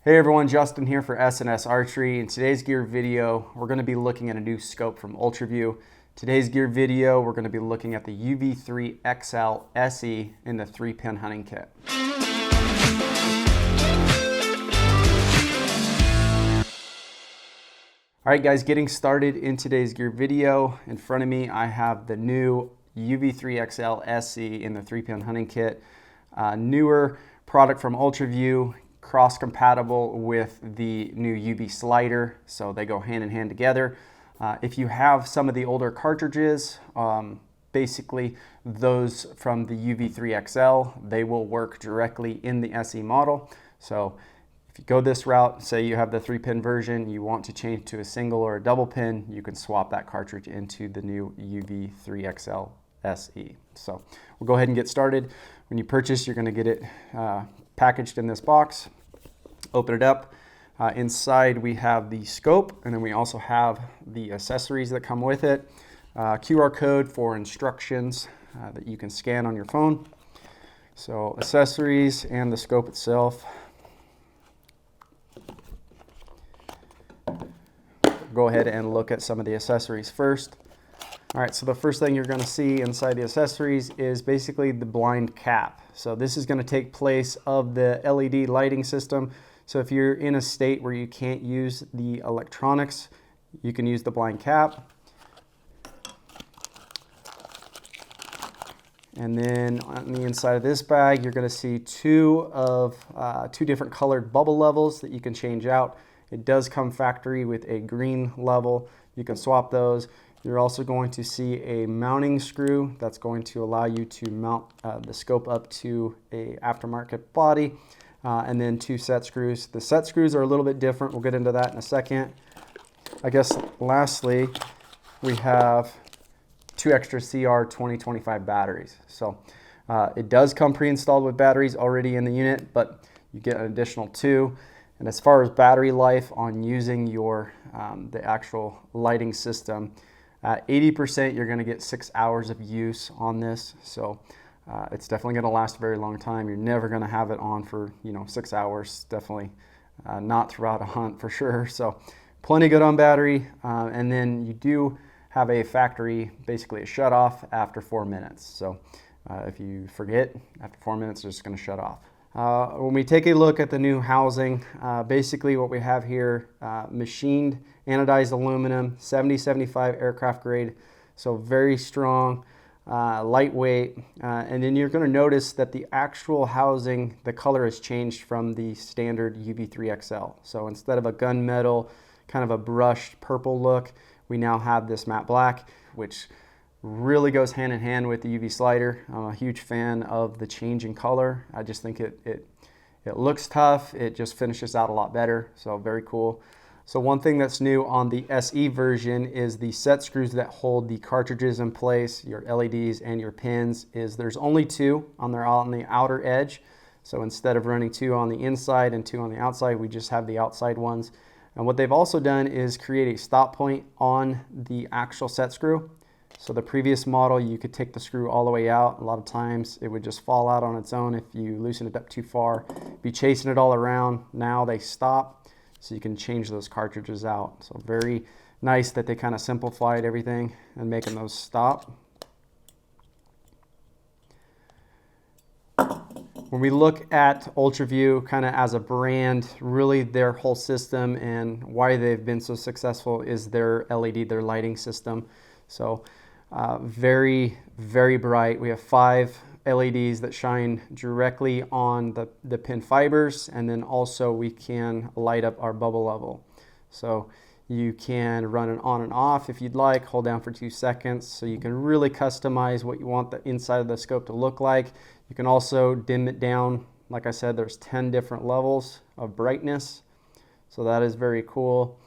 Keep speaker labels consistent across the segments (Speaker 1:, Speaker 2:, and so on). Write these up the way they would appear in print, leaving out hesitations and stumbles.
Speaker 1: Hey everyone, Justin here for S&S Archery. In today's gear video, we're going to be looking at a new scope from UltraView. Today's gear video, we're going to be looking at the UV3XL SE in the 3-pin hunting kit. Alright guys, getting started in today's gear video. In front of me, I have the new UV3XL SE in the 3-pin hunting kit. Newer product from UltraView, cross-compatible with the new UV slider, so they go hand in hand together. If you have some of the older cartridges, basically those from the UV3XL, they will work directly in the SE model. So if you go this route, say you have the 3-pin version, you want to change to a single or a double pin, you can swap that cartridge into the new UV3XL SE. So we'll go ahead and get started. When you purchase, you're going to get it packaged in this box. Open it up. Inside we have the scope, and then we also have the accessories that come with it. QR code for instructions that you can scan on your phone. So accessories and the scope itself. Go ahead and look at some of the accessories first. All right, so the first thing you're going to see inside the accessories is basically the blind cap. So this is going to take place of the LED lighting system. So if you're in a state where you can't use the electronics, you can use the blind cap. And then on the inside of this bag, you're going to see two different colored bubble levels that you can change out. It does come factory with a green level. You can swap those. You're also going to see a mounting screw that's going to allow you to mount the scope up to a aftermarket body, and then two set screws. The set screws are a little bit different. We'll get into that in a second. I guess lastly, we have two extra CR 2025 batteries. So it does come pre-installed with batteries already in the unit, but you get an additional two. And as far as battery life on using your the actual lighting system, 80% you're going to get 6 hours of use on this. So it's definitely going to last a very long time. You're never going to have it on for 6 hours. Definitely not throughout a hunt for sure. So plenty good on battery. And then you do have a factory, basically a shut off after 4 minutes. So if you forget, after 4 minutes, it's just going to shut off. When we take a look at the new housing, basically what we have here, machined anodized aluminum, 70-75 aircraft grade, so very strong, lightweight, and then you're going to notice that the actual housing, the color has changed from the standard UV3XL. So instead of a gunmetal, kind of a brushed purple look, we now have this matte black, which really goes hand in hand with the UV slider. I'm a huge fan of the change in color. I just think it looks tough. It just finishes out a lot better. So very cool. So one thing that's new on the SE version is the set screws that hold the cartridges in place, your LEDs and your pins, there's only two on the outer edge. So instead of running two on the inside and two on the outside, we just have the outside ones. And what they've also done is create a stop point on the actual set screw. So the previous model, you could take the screw all the way out. A lot of times it would just fall out on its own if you loosen it up too far. Be chasing it all around. Now they stop, so you can change those cartridges out. So very nice that they kind of simplified everything and making those stop. When we look at UltraView kind of as a brand, really their whole system and why they've been so successful is their LED, their lighting system. So very, very bright. We have 5 LEDs that shine directly on the pin fibers, and then also we can light up our bubble level. So you can run it on and off if you'd like, hold down for 2 seconds. So you can really customize what you want the inside of the scope to look like. You can also dim it down. Like I said, there's 10 different levels of brightness. So that is very cool.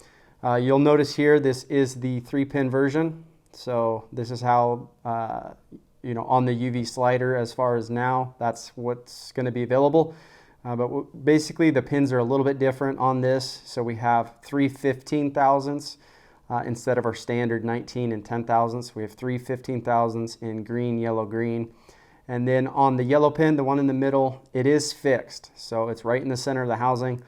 Speaker 1: You'll notice here, this is the 3-pin version. So this is how, on the UV slider as far as now, that's what's going to be available. But basically the pins are a little bit different on this. So we have 3 15,000ths instead of our standard 19 and 10 thousandths. We have 3 15,000ths in green, yellow, green. And then on the yellow pin, the one in the middle, it is fixed. So it's right in the center of the housing.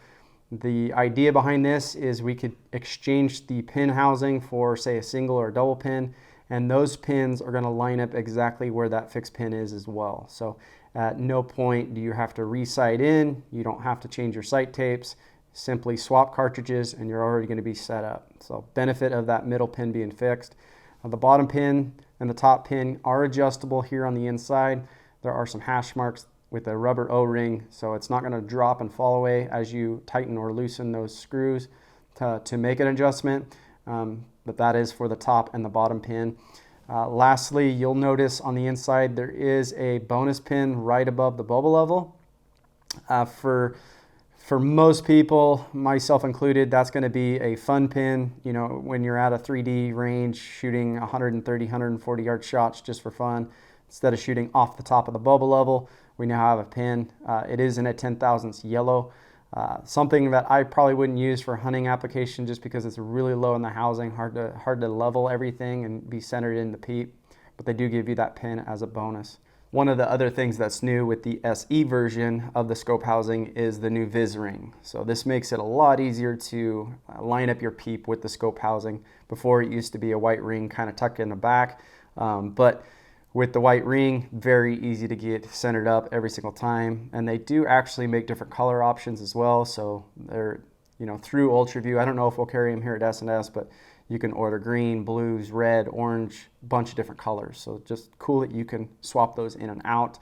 Speaker 1: The idea behind this is we could exchange the pin housing for, say, a single or a double pin, and those pins are going to line up exactly where that fixed pin is as well. So at no point do you have to re-sight in, you don't have to change your sight tapes, simply swap cartridges and you're already going to be set up. So benefit of that middle pin being fixed. The bottom pin and the top pin are adjustable here on the inside. There are some hash marks with a rubber O-ring, so it's not going to drop and fall away as you tighten or loosen those screws to make an adjustment, but that is for the top and the bottom pin. Lastly, you'll notice on the inside there is a bonus pin right above the bubble level. For most people, myself included, that's going to be a fun pin. You know, when you're at a 3D range shooting 130, 140 yard shots just for fun, instead of shooting off the top of the bubble level, we now have a pin. It is in a 10,000ths yellow. Something that I probably wouldn't use for a hunting application just because it's really low in the housing, hard to level everything and be centered in the peep, but they do give you that pin as a bonus. One of the other things that's new with the SE version of the scope housing is the new Viz ring. So this makes it a lot easier to line up your peep with the scope housing. Before it used to be a white ring kind of tucked in the back, but with the white ring, very easy to get centered up every single time. And they do actually make different color options as well. So they're, you know, through UltraView. I don't know if we'll carry them here at S&S, but you can order green, blues, red, orange, a bunch of different colors. So just cool that you can swap those in and out.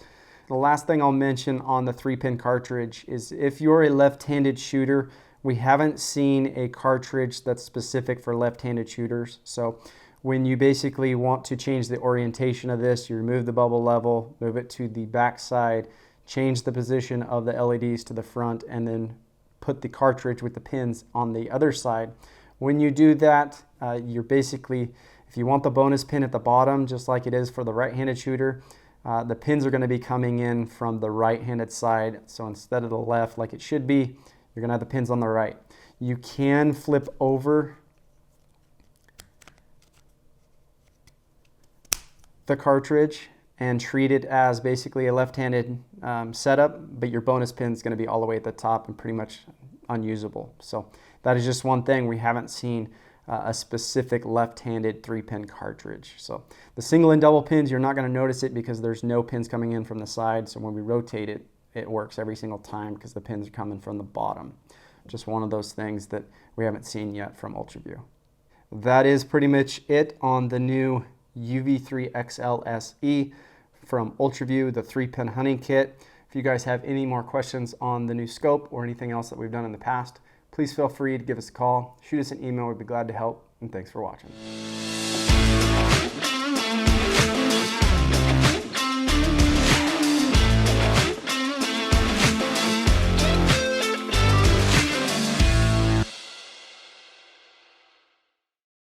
Speaker 1: The last thing I'll mention on the 3-pin cartridge is if you're a left-handed shooter, we haven't seen a cartridge that's specific for left-handed shooters. So when you basically want to change the orientation of this, you remove the bubble level, move it to the back side, change the position of the LEDs to the front, and then put the cartridge with the pins on the other side. When you do that, you're basically, if you want the bonus pin at the bottom, just like it is for the right-handed shooter, the pins are going to be coming in from the right-handed side. So instead of the left like it should be, you're going to have the pins on the right. You can flip over the cartridge and treat it as basically a left-handed setup, but your bonus pin is going to be all the way at the top and pretty much unusable. So that is just one thing. We haven't seen a specific left-handed 3-pin cartridge. So the single and double pins, you're not going to notice it because there's no pins coming in from the side. So when we rotate it, it works every single time because the pins are coming from the bottom. Just one of those things that we haven't seen yet from UltraView. That is pretty much it on the new UV3XL SE from UltraView, the 3-pin hunting kit. If you guys have any more questions on the new scope or anything else that we've done in the past, please feel free to give us a call, shoot us an email. We'd be glad to help, and thanks for watching.